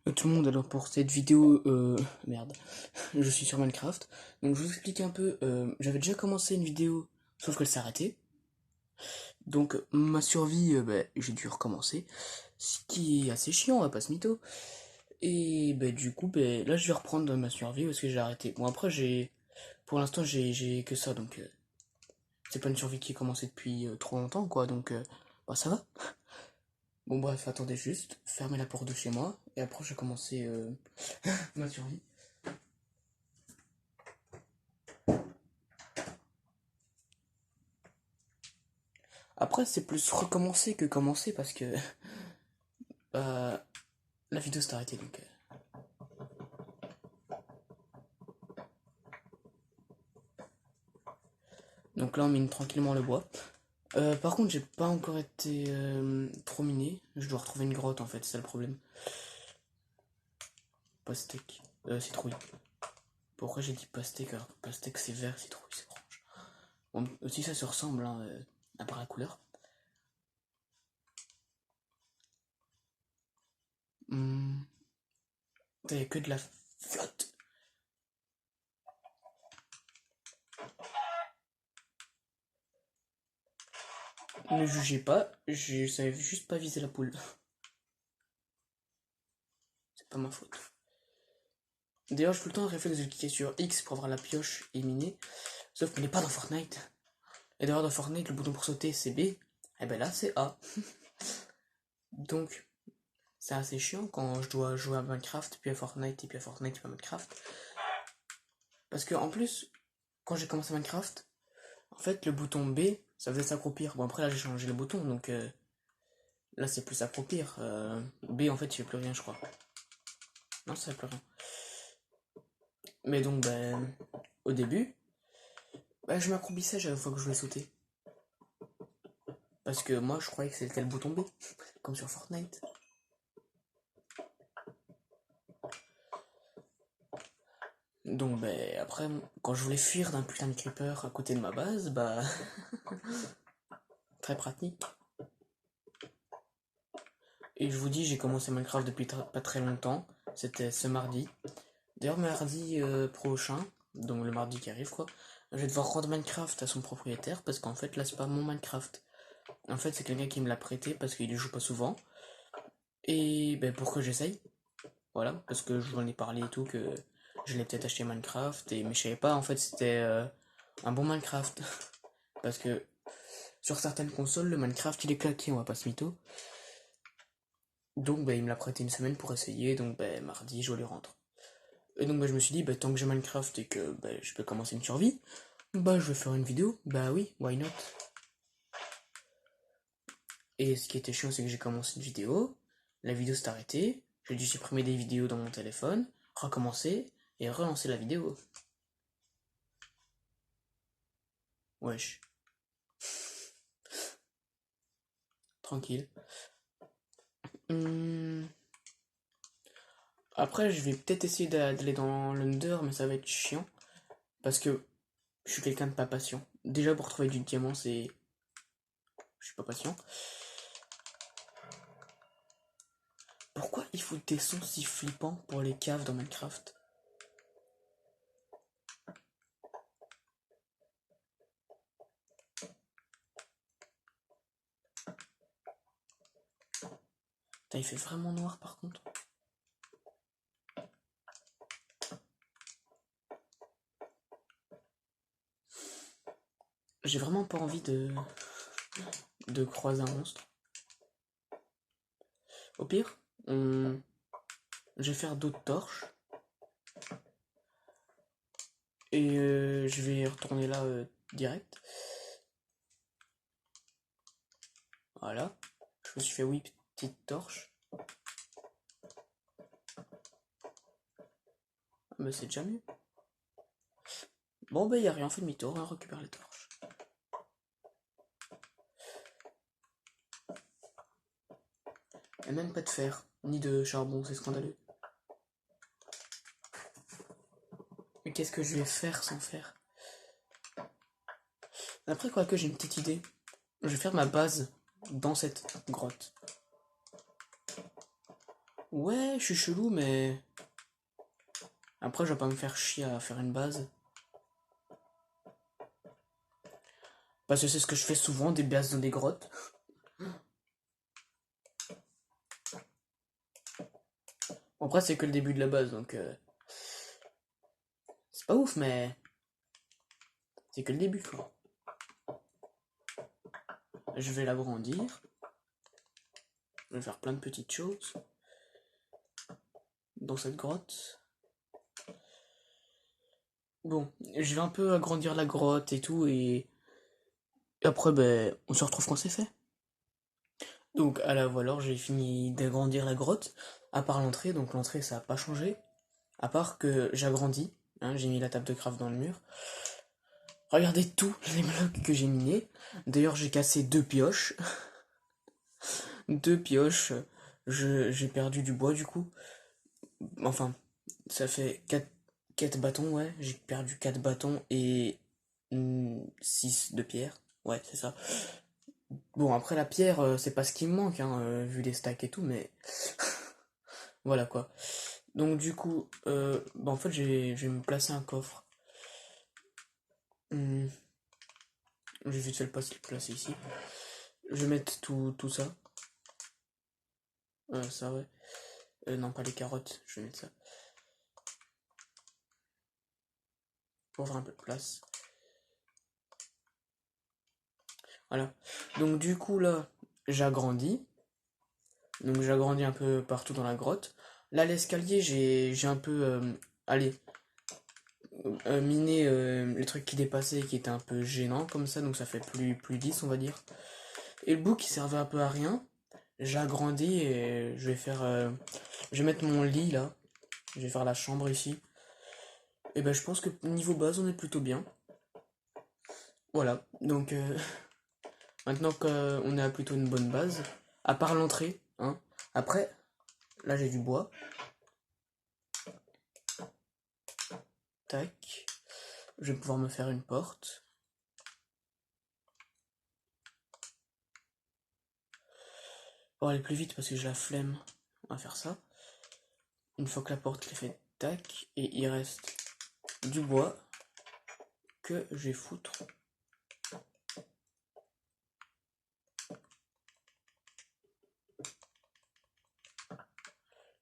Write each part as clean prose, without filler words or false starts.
Tout le monde, alors pour cette vidéo, merde, je suis sur Minecraft. Donc je vous explique un peu, j'avais déjà commencé une vidéo, sauf qu'elle s'est arrêtée. Donc ma survie, j'ai dû recommencer, ce qui est assez chiant, on va pas se mytho. Et du coup, là je vais reprendre ma survie parce que j'ai arrêté. Bon après pour l'instant j'ai que ça, donc c'est pas une survie qui a commencé depuis trop longtemps quoi, donc ça va. Bon bref, attendez juste, fermez la porte de chez moi, et après je vais commencer ma survie. Après, c'est plus recommencer que commencer parce que euh, la vidéo s'est arrêtée donc. Donc là, on mine tranquillement le bois. Par contre, j'ai pas encore été trop miné. Je dois retrouver une grotte en fait, c'est ça le problème. Pastèque. Citrouille. Pourquoi j'ai dit pastèque alors que pastèque c'est vert, citrouille c'est orange. Bon, aussi ça se ressemble, hein, à part la couleur. Hmm. T'avais que de la flotte. Ne jugez pas, je savais juste pas viser la poule. C'est pas ma faute. D'ailleurs, j'ai tout le temps un réflexe de cliquer sur X pour avoir la pioche et miner. Sauf qu'on n'est pas dans Fortnite. Et d'ailleurs, dans Fortnite, le bouton pour sauter, c'est B. Et ben là, c'est A. Donc, c'est assez chiant quand je dois jouer à Minecraft, puis à Fortnite, et puis à Fortnite, puis à Minecraft. Parce que, en plus, quand j'ai commencé Minecraft, en fait, le bouton B, ça faisait s'accroupir. Bon, après, là, j'ai changé le bouton, donc là, c'est plus s'accroupir. B, en fait, il fait plus rien, je crois. Non, ça fait plus rien. Mais donc, au début, je m'accroupissais à chaque fois que je voulais sauter. Parce que moi, je croyais que c'était le bouton B, comme sur Fortnite. Donc après, quand je voulais fuir d'un putain de creeper à côté de ma base, très pratique. Et je vous dis, j'ai commencé Minecraft depuis pas très longtemps. C'était ce mardi. D'ailleurs, mardi prochain, donc le mardi qui arrive quoi, je vais devoir rendre Minecraft à son propriétaire parce qu'en fait là c'est pas mon Minecraft. En fait c'est quelqu'un qui me l'a prêté parce qu'il y joue pas souvent. Et pour que j'essaye. Voilà, parce que je vous en ai parlé et tout, que je l'ai peut-être acheté Minecraft, mais je savais pas en fait c'était un bon Minecraft. Parce que sur certaines consoles, le Minecraft il est claqué, on va pas se mytho. Donc il me l'a prêté une semaine pour essayer, donc mardi je lui rentre. Et donc je me suis dit, tant que j'ai Minecraft et que je peux commencer une survie, je vais faire une vidéo. Bah oui, why not? Et ce qui était chiant, c'est que j'ai commencé une vidéo, la vidéo s'est arrêtée, j'ai dû supprimer des vidéos dans mon téléphone, recommencer et relancer la vidéo. Wesh, tranquille. Hum, Après, je vais peut-être essayer d'aller dans l'Under, mais ça va être chiant. Parce que je suis quelqu'un de pas patient. Déjà, pour trouver du diamant, c'est. Je suis pas patient. Pourquoi il faut des sons si flippants pour les caves dans Minecraft? Putain, il fait vraiment noir par contre. J'ai vraiment pas envie de croiser un monstre. Au pire, je vais faire d'autres torches. Et je vais retourner là direct. Voilà. Je me suis fait 8 petites torches. Mais c'est déjà mieux. Bon, y a rien, fait demi-tour, on récupère les torches. Et même pas de fer, ni de charbon, c'est scandaleux. Mais qu'est-ce que je vais faire sans fer? Après, quoique, j'ai une petite idée. Je vais faire ma base dans cette grotte. Ouais, je suis chelou, mais... Après, je vais pas me faire chier à faire une base. Parce que c'est ce que je fais souvent, des bases dans des grottes. Bon, après, c'est que le début de la base, donc... c'est pas ouf, mais... c'est que le début, quoi. Je vais l'agrandir. Je vais faire plein de petites choses. Dans cette grotte. Bon, je vais un peu agrandir la grotte et tout, et après, ben, on se retrouve quand c'est fait. Donc, à la voilà, j'ai fini d'agrandir la grotte, à part l'entrée, donc l'entrée, ça a pas changé, à part que j'agrandis, hein, j'ai mis la table de craft dans le mur. Regardez tous les blocs que j'ai minés. D'ailleurs, j'ai cassé 2 pioches. 2 pioches. J'ai perdu du bois, du coup. Enfin, ça fait 4 bâtons, ouais. J'ai perdu 4 bâtons et 6 de pierre. Ouais, c'est ça. Bon, après la pierre, c'est pas ce qui me manque, hein, vu les stacks et tout, mais voilà quoi. Donc du coup, bah, en fait, je vais me placer un coffre. Hmm, je vais vite fait le placer ici. Je vais mettre tout ça. Ça, ouais. Non, pas les carottes, je vais mettre ça. Pour avoir un peu de place. Voilà. Donc du coup, là, j'agrandis. Donc j'agrandis un peu partout dans la grotte. Là, l'escalier, j'ai un peu... allez, miné les trucs qui dépassaient et qui étaient un peu gênants comme ça, donc ça fait plus lisse, on va dire. Et le bout qui servait un peu à rien, j'ai agrandi et je vais faire... je vais mettre mon lit là. Je vais faire la chambre ici. Et ben je pense que niveau base, on est plutôt bien. Voilà, donc maintenant qu'on a plutôt une bonne base, à part l'entrée, hein. Après, là j'ai du bois. Tac. Je vais pouvoir me faire une porte. Pour aller plus vite parce que j'ai la flemme. On va faire ça. Une fois que la porte est faite, tac. Et il reste du bois que je vais foutre.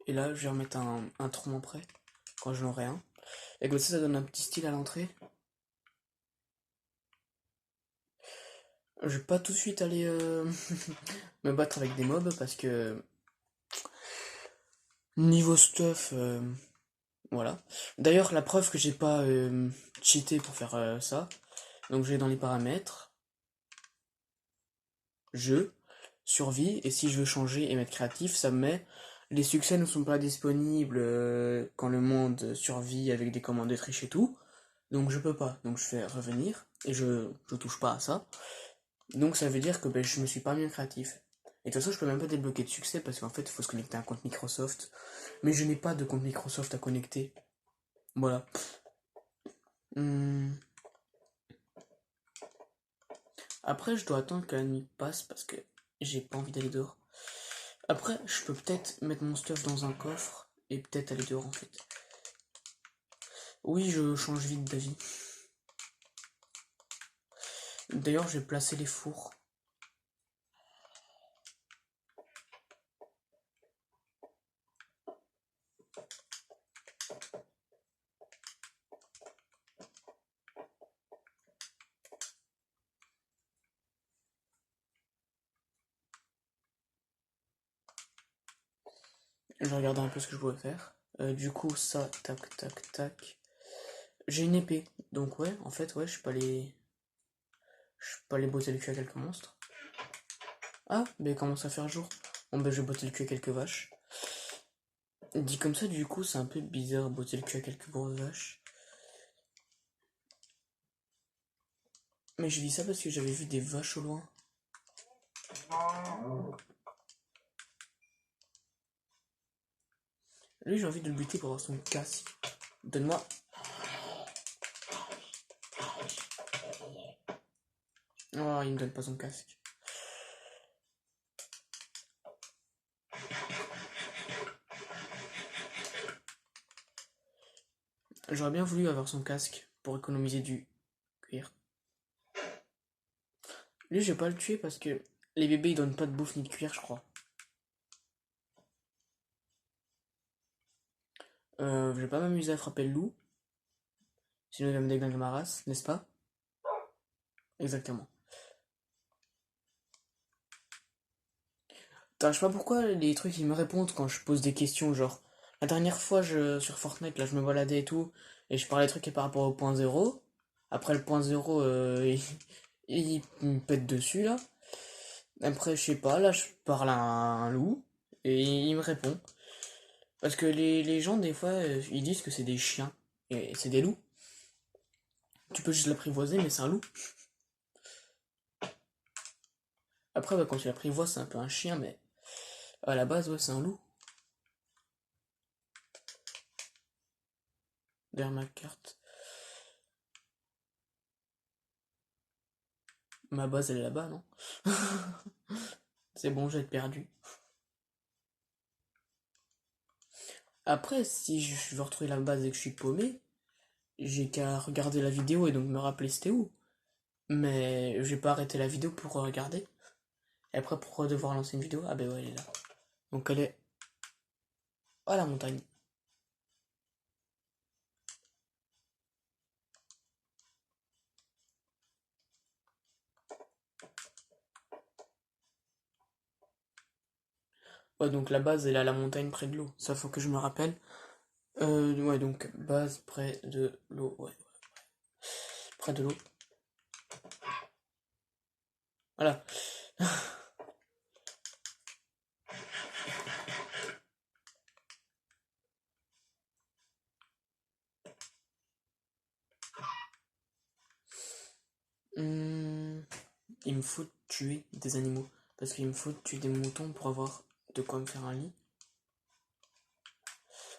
Et là, je vais remettre un tronc après, quand je l'aurai un. Et comme ça donne un petit style à l'entrée. Je vais pas tout de suite aller me battre avec des mobs parce que niveau stuff, voilà. D'ailleurs, la preuve que j'ai pas cheaté pour faire ça. Donc je vais dans les paramètres, jeu, survie, et si je veux changer et mettre créatif, ça me met les succès ne sont pas disponibles quand le monde survit avec des commandes de triche et tout. Donc je peux pas. Donc je fais revenir et je touche pas à ça. Donc ça veut dire que ben, je me suis pas mis en créatif. Et de toute façon, je peux même pas débloquer de succès parce qu'en fait, il faut se connecter à un compte Microsoft. Mais je n'ai pas de compte Microsoft à connecter. Voilà. Hum. Après, je dois attendre que la nuit passe parce que j'ai pas envie d'aller dehors. Après, je peux peut-être mettre mon stuff dans un coffre et peut-être aller dehors en fait. Oui, je change vite d'avis. D'ailleurs, je vais placer les fours. Je vais regarder un peu ce que je pourrais faire. Du coup, ça, tac, tac, tac. J'ai une épée, donc ouais, en fait, ouais, je peux pas aller botter le cul à quelques monstres. Ah, ben il commence à faire jour. Bon, ben je vais botter le cul à quelques vaches. Dit comme ça, du coup, c'est un peu bizarre botter le cul à quelques grosses vaches. Mais je dis ça parce que j'avais vu des vaches au loin. Lui, j'ai envie de le buter pour avoir son casque. Donne-moi. Oh, il me donne pas son casque. J'aurais bien voulu avoir son casque pour économiser du cuir. Lui, je vais pas le tuer parce que les bébés ils donnent pas de bouffe ni de cuir, je crois. Je vais pas m'amuser à frapper le loup, sinon il va me déglinguer ma race, n'est-ce pas? Exactement. Putain, je sais pas pourquoi les trucs ils me répondent quand je pose des questions, genre. La dernière fois sur Fortnite, là je me baladais et tout, et je parlais des trucs par rapport au point zéro. Après le point zéro, il me pète dessus là. Après, je sais pas, là je parle à un loup, et il me répond. Parce que les gens, des fois, ils disent que c'est des chiens, et c'est des loups. Tu peux juste l'apprivoiser, mais c'est un loup. Après, ouais, quand tu l'apprivoises, c'est un peu un chien, mais à la base, ouais, c'est un loup. Derrière ma carte. Ma base, elle est là-bas, non? C'est bon, j'ai perdu. Après, si je veux retrouver la base et que je suis paumé, j'ai qu'à regarder la vidéo et donc me rappeler c'était où. Mais j'ai pas arrêté la vidéo pour regarder. Et après, pour devoir lancer une vidéo, ah ben ouais, elle est là. Donc elle est à la montagne. Ouais, donc la base, elle est à la montagne près de l'eau. Ça, faut que je me rappelle. Ouais, donc base près de l'eau. Ouais, près de l'eau. Voilà. Hum, il me faut tuer des animaux. Parce qu'il me faut tuer des moutons pour avoir de quoi me faire un lit.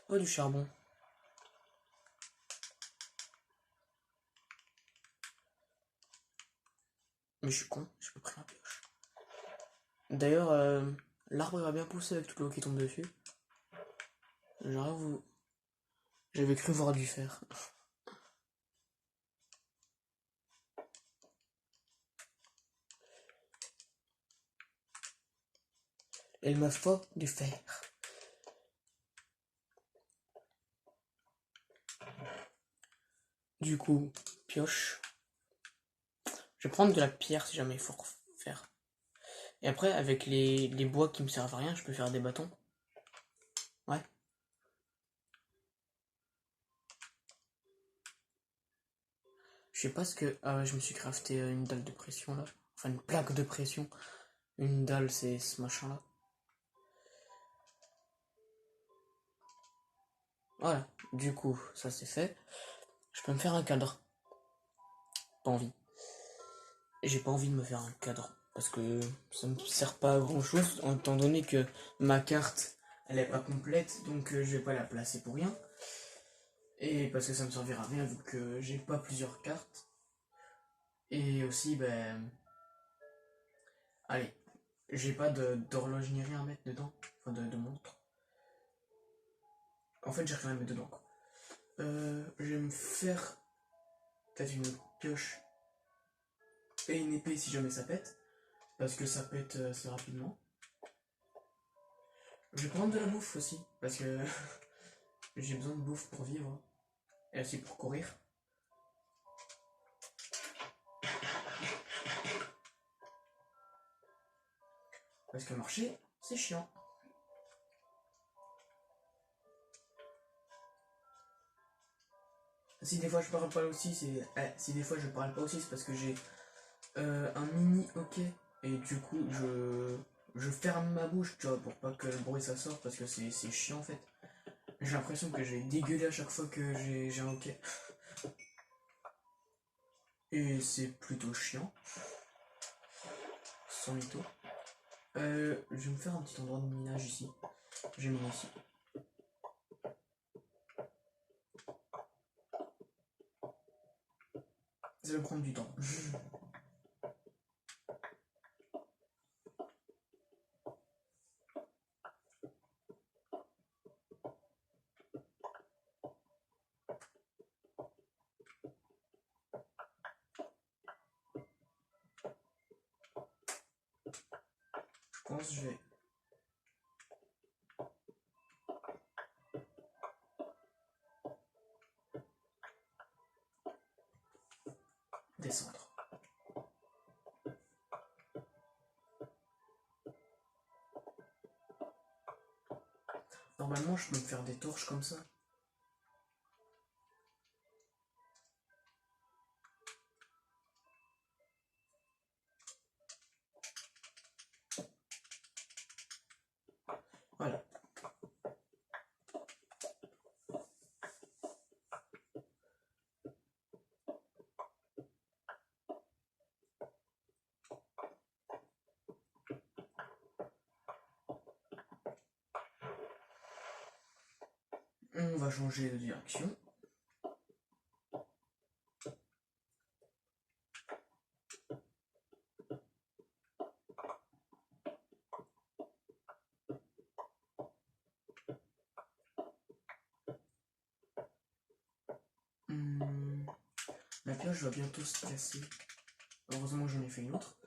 Oh, du charbon. Mais je suis con, j'ai pas pris la pioche. D'ailleurs, l'arbre va bien pousser avec toute l'eau qui tombe dessus. J'avoue, j'avais cru voir du fer. Il me faut du fer. Du coup, pioche. Je vais prendre de la pierre si jamais il faut faire. Et après, avec les bois qui me servent à rien, je peux faire des bâtons. Ouais. Je sais pas ce que. Ah ouais, je me suis crafté une dalle de pression là. Enfin, une plaque de pression. Une dalle, c'est ce machin là. Voilà. Du coup, ça c'est fait. Je peux me faire un cadre. Pas envie. J'ai pas envie de me faire un cadre. Parce que ça me sert pas à grand chose. Étant donné que ma carte, elle est pas complète. Donc je vais pas la placer pour rien. Et parce que ça me servira à rien vu que j'ai pas plusieurs cartes. Et aussi, ben. Allez. J'ai pas d'horloge ni rien à mettre dedans. Enfin, de montre. En fait, j'ai rien à mettre dedans, quoi. Je vais me faire peut-être une pioche et une épée si jamais ça pète. Parce que ça pète assez rapidement. Je vais prendre de la bouffe aussi. Parce que j'ai besoin de bouffe pour vivre. Et aussi pour courir. Parce que marcher, c'est chiant. Si des fois je parle pas aussi, si des fois je parle pas aussi, c'est parce que j'ai un mini hockey. Et du coup, je ferme ma bouche, tu vois, pour pas que le bruit ça sorte, parce que c'est chiant en fait. J'ai l'impression que je vais dégueuler à chaque fois que j'ai un hockey. Et c'est plutôt chiant. Sans mytho. Je vais me faire un petit endroit de minage ici. J'ai mis ici. Ça va prendre du temps. pense je vais... descendre. Normalement, je peux me faire des torches comme ça. Voilà. On va changer de direction. La pioche va bientôt se casser. Heureusement j'en ai fait une autre.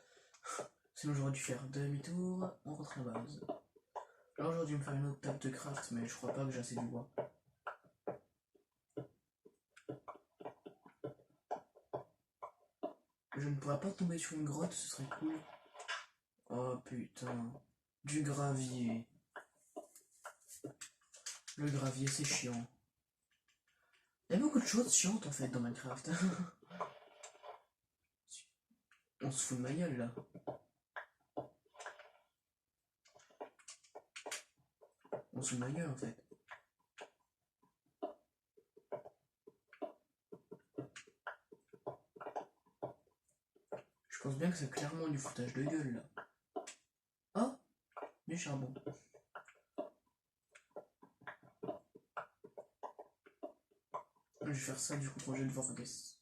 Sinon j'aurais dû faire demi-tour, on rentre à la base. Alors j'aurais dû me faire une autre table de craft, mais je crois pas que j'ai assez de bois. Je ne pourrais pas tomber sur une grotte, ce serait cool. Oh putain. Du gravier. Le gravier c'est chiant. Il y a beaucoup de choses chiantes en fait dans Minecraft. On se fout de ma gueule là. On se fout de ma gueule en fait. Je pense bien que c'est clairement du foutage de gueule là. Oh, du charbon. Je vais faire ça du coup quand je vais devoir descendre.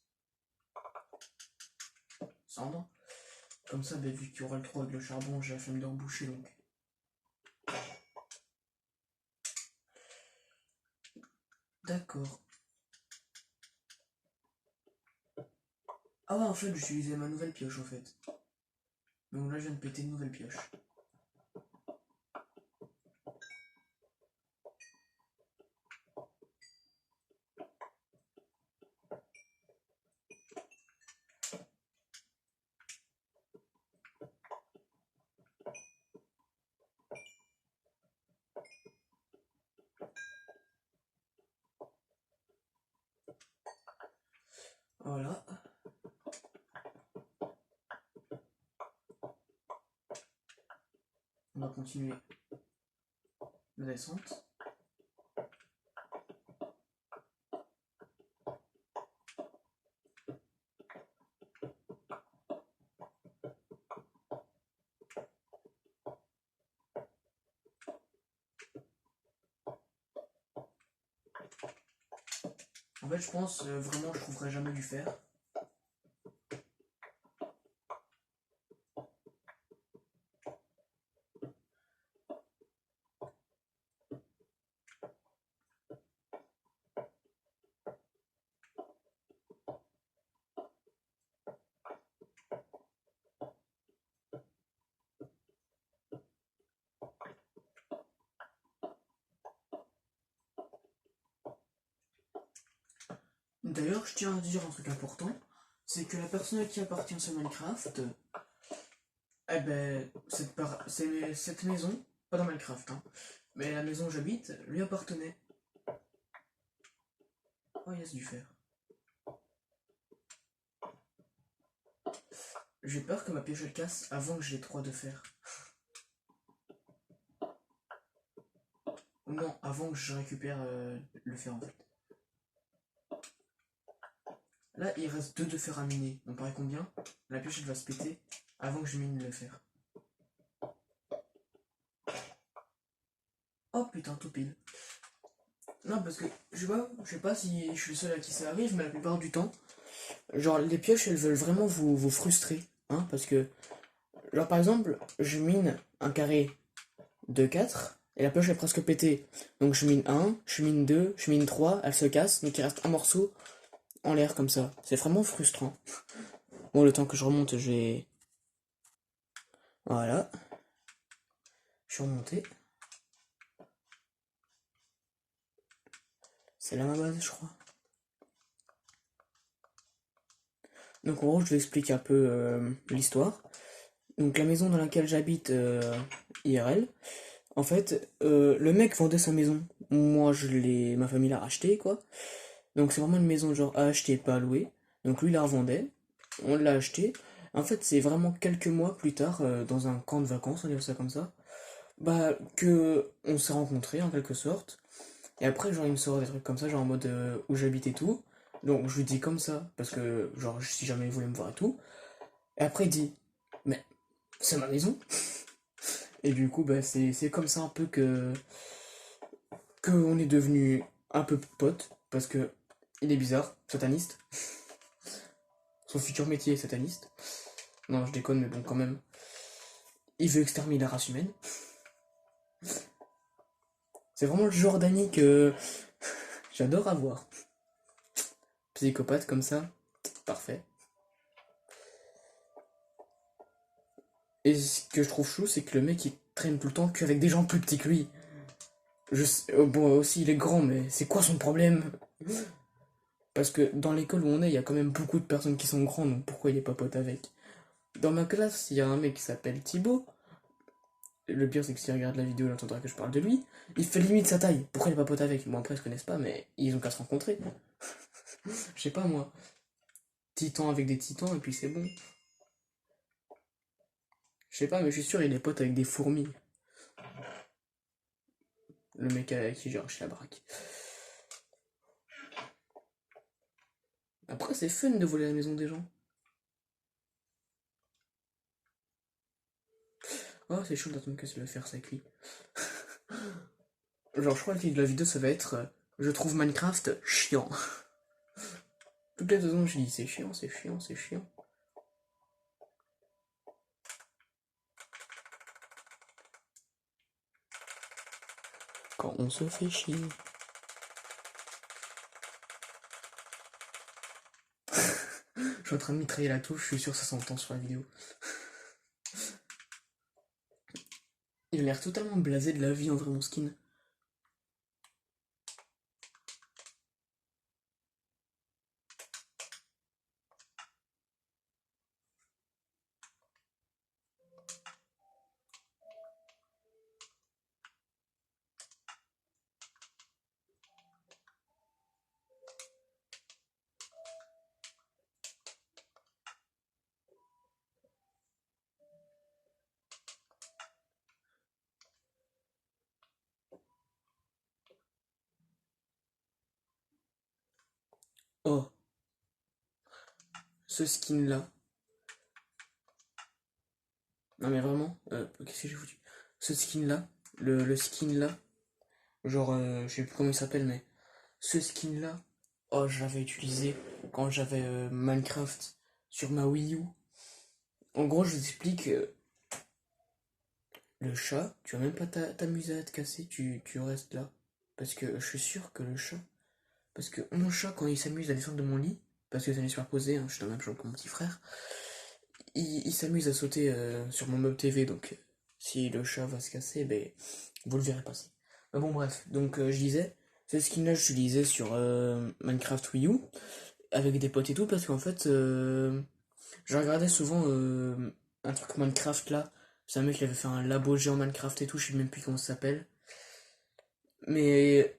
Comme ça, bah, vu qu'il y aura le trou avec le charbon, j'ai la flemme de reboucher donc. D'accord. Ah ouais, en fait, j'utilisais ma nouvelle pioche en fait. Donc là, je viens de péter une nouvelle pioche. Voilà. On va continuer la descente. En fait, je pense vraiment, je trouverai jamais du fer. D'ailleurs, je tiens à dire un truc important, c'est que la personne à qui appartient ce Minecraft, eh ben, cette maison, pas dans Minecraft, hein, mais la maison où j'habite, lui appartenait. Oh, il y a du fer. J'ai peur que ma pioche elle casse avant que j'ai 3 de fer. Ou non, avant que je récupère le fer en fait. Là, il reste 2 de fer à miner. On paraît combien? La pioche elle va se péter avant que je mine le fer. Oh putain, tout pile. Non, parce que je sais pas si je suis le seul à qui ça arrive, mais la plupart du temps, genre les pioches elles veulent vraiment vous frustrer. Hein, parce que, genre par exemple, je mine un carré de 4 et la pioche est presque pétée. Donc je mine 1, je mine 2, je mine 3, elle se casse, donc il reste un morceau en l'air comme ça. C'est vraiment frustrant. Bon, le temps que je remonte, j'ai... Voilà. Je suis remonté. C'est là ma base, je crois. Donc en gros, je vais expliquer un peu l'histoire. Donc la maison dans laquelle j'habite IRL, en fait, le mec vendait sa maison. Moi, ma famille l'a racheté, quoi. Donc c'est vraiment une maison genre à acheter, pas à louer. Donc lui, il la revendait. On l'a acheté. En fait, c'est vraiment quelques mois plus tard, dans un camp de vacances, on dirait ça comme ça, bah, que on s'est rencontrés en quelque sorte. Et après, genre, il me sort des trucs comme ça, genre en mode où j'habite et tout. Donc je lui dis comme ça, parce que, genre, si jamais il voulait me voir et tout. Et après, il dit, mais c'est ma maison. Et du coup, bah, c'est comme ça un peu que on est devenu un peu potes, parce que il est bizarre, sataniste. Son futur métier est sataniste. Non, je déconne, mais bon, quand même. Il veut exterminer la race humaine. C'est vraiment le genre d'amis que j'adore avoir. Psychopathe comme ça, parfait. Et ce que je trouve chou, c'est que le mec il traîne tout le temps qu'avec des gens plus petits que lui. Bon, aussi il est grand, mais c'est quoi son problème? Parce que dans l'école où on est, il y a quand même beaucoup de personnes qui sont grandes, donc pourquoi il est pas pote avec? Dans ma classe, il y a un mec qui s'appelle Thibaut. Le pire, c'est que s'il regarde la vidéo, il entendra que je parle de lui. Il fait limite sa taille. Pourquoi il est pas pote avec? Bon, après, ils se connaissent pas, mais ils ont qu'à se rencontrer. Je sais pas moi. Titan avec des titans, et puis c'est bon. Je sais pas, mais je suis sûr, il est pote avec des fourmis. Le mec avec qui j'ai arraché la baraque. Après, c'est fun de voler la maison des gens. Oh, c'est chaud d'attendre que ça le faire, ça cuit. Genre, je crois que le titre de la vidéo, ça va être je trouve Minecraft chiant. Toutes les 2 ans, je dis c'est chiant, c'est chiant, c'est chiant. Quand on se fait chier. Je suis en train de mitrailler la touche, je suis sûr que ça s'entend sur la vidéo. Il a l'air totalement blasé de la vie en vrai, mon skin. Oh, ce skin là. Non mais vraiment, qu'est-ce que j'ai foutu? Ce skin là, le skin là, genre, je sais plus comment il s'appelle, mais ce skin là, oh, je l'avais utilisé quand j'avais Minecraft sur ma Wii U. En gros, je vous explique, le chat, tu vas même pas t'amuser à te casser, tu restes là. Parce que je suis sûr que le chat. Parce que mon chat, quand il s'amuse à descendre de mon lit, parce que ça n'est superposé, hein, je suis dans le même genre que mon petit frère, il s'amuse à sauter sur mon meuble TV, donc si le chat va se casser, ben, vous le verrez passer. Mais bon, bref, donc je disais, ce skin-là, je l'utilisais sur Minecraft Wii U, avec des potes et tout, parce qu'en fait, je regardais souvent un truc Minecraft là. C'est un mec qui avait fait un labo géant Minecraft et tout, je sais même plus comment ça s'appelle. Mais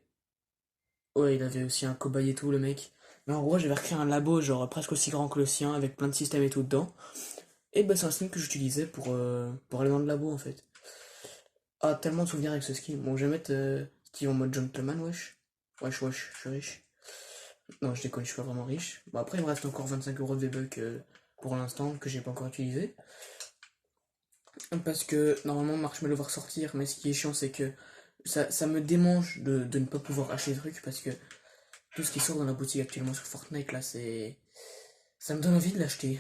ouais, il avait aussi un cobaye et tout, le mec. Mais en gros, j'avais recréé un labo genre presque aussi grand que le sien, avec plein de systèmes et tout dedans. Et bah, c'est un skin que j'utilisais pour aller dans le labo en fait. Ah, tellement de souvenirs avec ce skin. Bon, je vais mettre Steve en mode gentleman, wesh. Wesh, wesh, je suis riche. Non, je déconne, je suis pas vraiment riche. Bon, après, il me reste encore 25 euros de V-Bucks pour l'instant que j'ai pas encore utilisé. Parce que normalement Marshmallow va ressortir, mais ce qui est chiant c'est que ça me démange de ne pas pouvoir acheter des trucs parce que tout ce qui sort dans la boutique actuellement sur Fortnite là c'est. Ça me donne envie de l'acheter.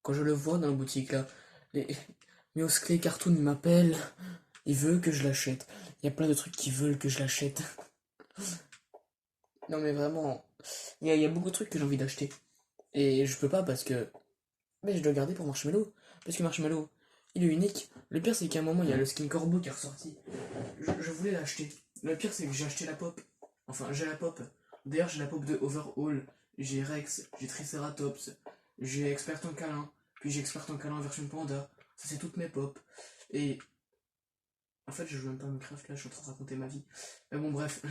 Quand je le vois dans la boutique là, les. Miosclé Cartoon il m'appelle, il veut que je l'achète. Il y a plein de trucs qui veulent que je l'achète. Non mais vraiment, il y a beaucoup de trucs que j'ai envie d'acheter. Et je peux pas parce que. Mais je dois garder pour Marshmallow. Parce que Marshmallow, Il est unique. Le pire, c'est qu'à un moment, il y a le skin Corbeau qui est ressorti. Je voulais l'acheter. Le pire, c'est que j'ai acheté la pop. Enfin, j'ai la pop. D'ailleurs, j'ai la pop de Overhaul. J'ai Rex, j'ai Triceratops, j'ai Expert en câlin. Puis j'ai Expert en câlin version panda. Ça, c'est toutes mes pop. Et en fait, je joue même pas à Minecraft là, je suis en train de raconter ma vie. Mais bon, bref.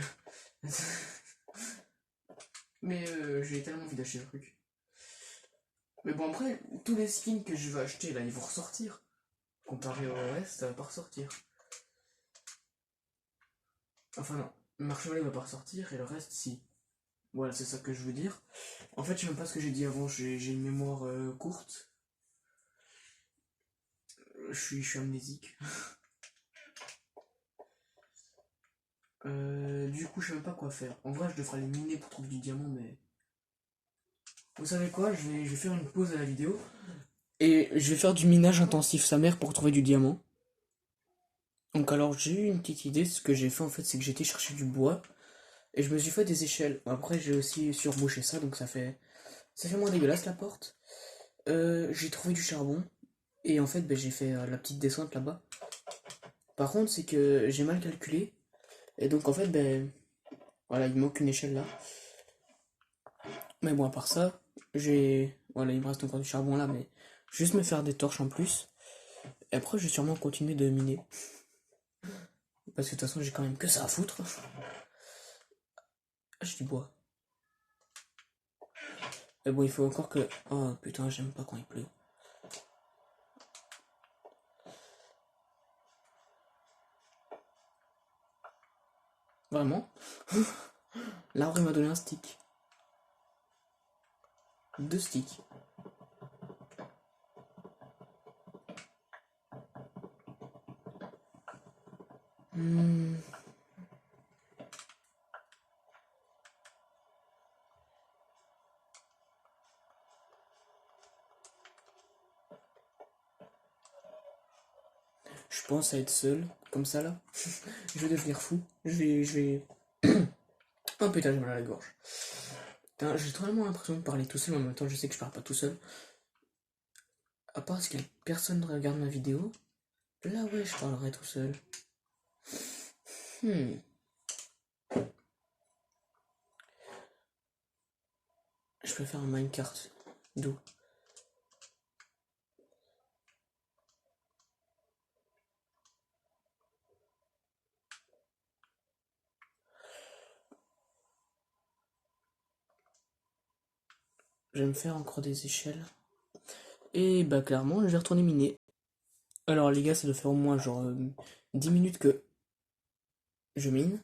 Mais j'ai tellement envie d'acheter le truc. Mais bon, après, tous les skins que je vais acheter là, ils vont ressortir. Comparé au reste, ça va pas ressortir. Enfin, non. Marshmallow va pas ressortir et le reste, si. Voilà, c'est ça que je veux dire. En fait, je sais même pas ce que j'ai dit avant, j'ai une mémoire courte. Je suis amnésique. Du coup, je sais même pas quoi faire. En vrai, je devrais aller miner pour trouver du diamant, mais. Vous savez quoi, je vais faire une pause à la vidéo. Et je vais faire du minage intensif sa mère pour trouver du diamant. Donc alors j'ai eu une petite idée, ce que j'ai fait en fait c'est que j'ai été chercher du bois et je me suis fait des échelles. Après j'ai aussi surbouché ça donc ça fait moins dégueulasse la porte. J'ai trouvé du charbon et en fait ben, j'ai fait la petite descente là-bas. Par contre c'est que j'ai mal calculé et donc en fait ben voilà il me manque une échelle là. Mais bon à part ça voilà il me reste encore du charbon là mais je vais juste me faire des torches en plus. Et après je vais sûrement continuer de miner. Parce que de toute façon j'ai quand même que ça à foutre. Ah, j'ai du bois. Mais bon, il faut encore que... Oh putain, j'aime pas quand il pleut. Vraiment. L'arbre il m'a donné un stick. 2 sticks. Hmm. Je pense à être seul, comme ça là. Je vais devenir fou. Je vais... Oh putain, j'ai mal à la gorge. Putain, j'ai vraiment l'impression de parler tout seul, mais en même temps je sais que je parle pas tout seul. À part si personne ne regarde ma vidéo, là ouais, je parlerai tout seul. Hmm. Je peux faire un minecart. D'où? Je vais me faire encore des échelles. Et bah clairement, je vais retourner miner. Alors les gars, ça doit faire au moins genre 10 minutes que je mine.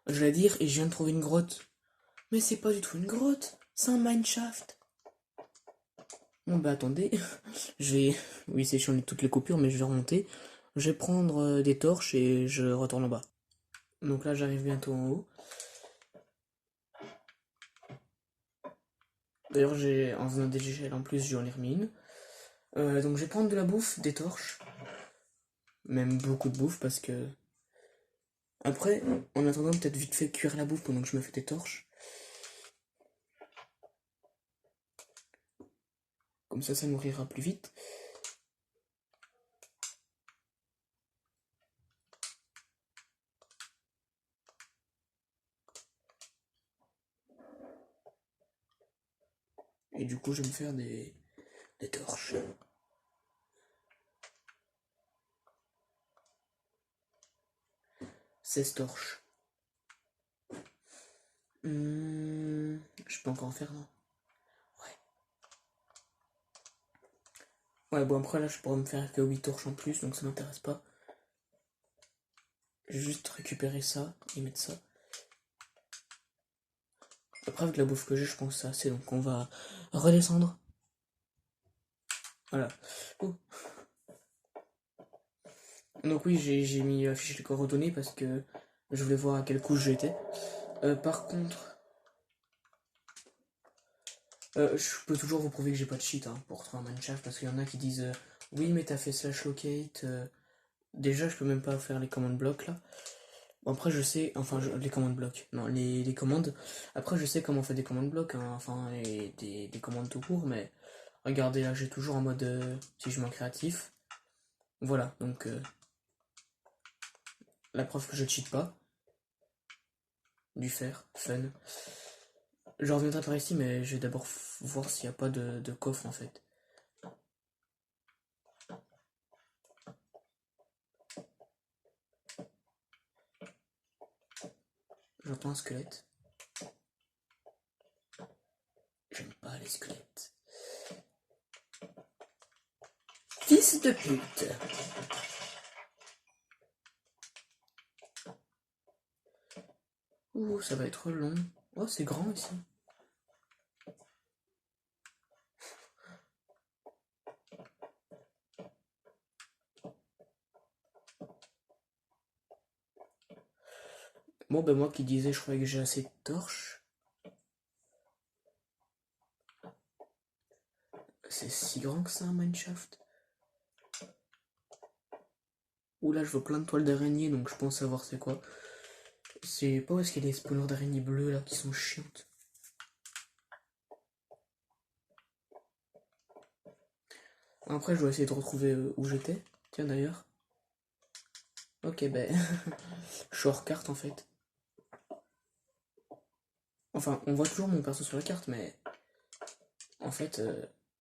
Je vais dire, et je viens de trouver une grotte. Mais c'est pas du tout une grotte, c'est un mineshaft. Bon bah attendez, je vais... Oui c'est chiant toutes les coupures, mais je vais remonter. Je vais prendre des torches et je retourne en bas. Donc là j'arrive bientôt en haut. D'ailleurs en faisant des échelles en plus j'en ai remis une. Donc je vais prendre de la bouffe, des torches. Même beaucoup de bouffe parce que... Après, en attendant peut-être vite fait cuire la bouffe pendant que je me fais des torches. Comme ça nourrira plus vite. Et du coup je vais me faire des torches. 16 torches. Je peux encore en faire, non? Ouais. Ouais, bon, après là, je pourrais me faire que 8 torches en plus, donc ça m'intéresse pas. Je vais juste récupérer ça et mettre ça. Après, avec la bouffe que j'ai, je pense que c'est assez, donc on va redescendre. Voilà. Oh. Donc oui, j'ai mis afficher les coordonnées parce que je voulais voir à quelle couche j'étais. Par contre, je peux toujours vous prouver que j'ai pas de cheat hein, pour trouver un Minecraft parce qu'il y en a qui disent oui mais t'as fait slash locate. Déjà je peux même pas faire les command blocks là. Bon, après je sais, enfin les command blocks, non les commandes. Après je sais comment on fait des command blocks, hein, enfin et des commandes tout court, mais regardez là j'ai toujours en mode si je mets en créatif. Voilà, donc la preuve que je cheat pas. Du fer, fun. Je reviendrai par ici, mais je vais d'abord voir s'il n'y a pas de coffre en fait. J'entends un squelette. J'aime pas les squelettes. Fils de pute. Ouh, ça va être long. Oh, c'est grand ici. Bon, ben moi qui disais, je croyais que j'ai assez de torches. C'est si grand que ça, un mineshaft. Ouh là, je vois plein de toiles d'araignée, donc je pense savoir c'est quoi. C'est pas où est-ce qu'il y a des spawners d'araignées bleues là qui sont chiantes. Après, je dois essayer de retrouver où j'étais. Tiens d'ailleurs. Ok, ben. Je suis hors carte en fait. Enfin, on voit toujours mon perso sur la carte, mais. En fait,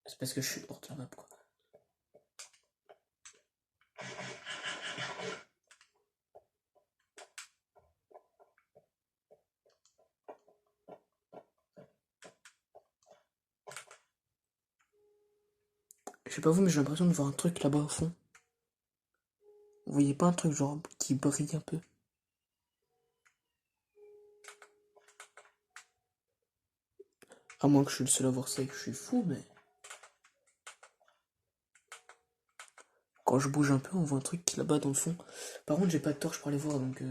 c'est parce que je suis hors de la map quoi. Je sais pas vous, mais j'ai l'impression de voir un truc là-bas au fond. Vous voyez pas un truc genre qui brille un peu? À moins que je suis le seul à voir ça et que je suis fou, mais. Quand je bouge un peu, on voit un truc qui est là-bas dans le fond. Par contre, j'ai pas de torche pour aller voir, donc.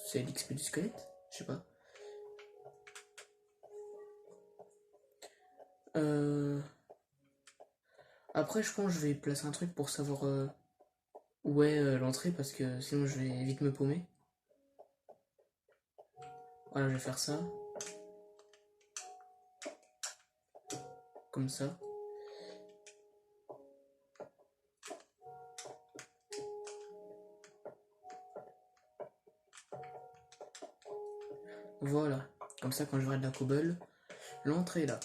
C'est l'XP du squelette? Je sais pas. Euh... Après, je pense que je vais placer un truc pour savoir où est l'entrée, parce que sinon je vais vite me paumer. Voilà, je vais faire ça. Comme ça. Voilà. Comme ça, quand je verrai de la cobble, l'entrée est là.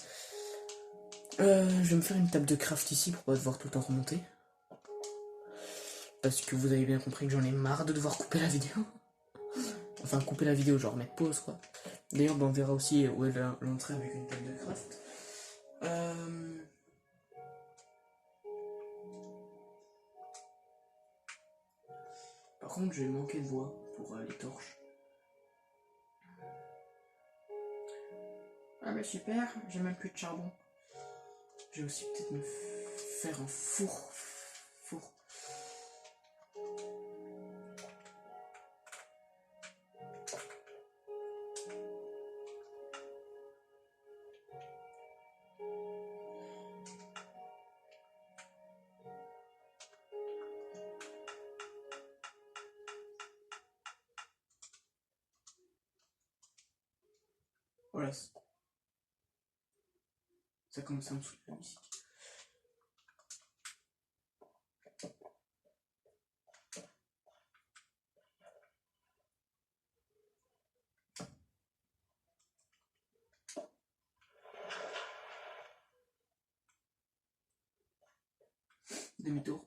Je vais me faire une table de craft ici pour pas devoir tout le temps remonter. Parce que vous avez bien compris que j'en ai marre de devoir couper la vidéo. Enfin, couper la vidéo, genre mettre pause quoi. D'ailleurs, on verra aussi où est l'entrée avec une table de craft. Par contre, je vais manquer de voix pour les torches. Ah bah super, j'ai même plus de charbon. Je vais aussi peut-être me faire un four. Voilà. Ça commence à me saouler la musique. Demi-tour.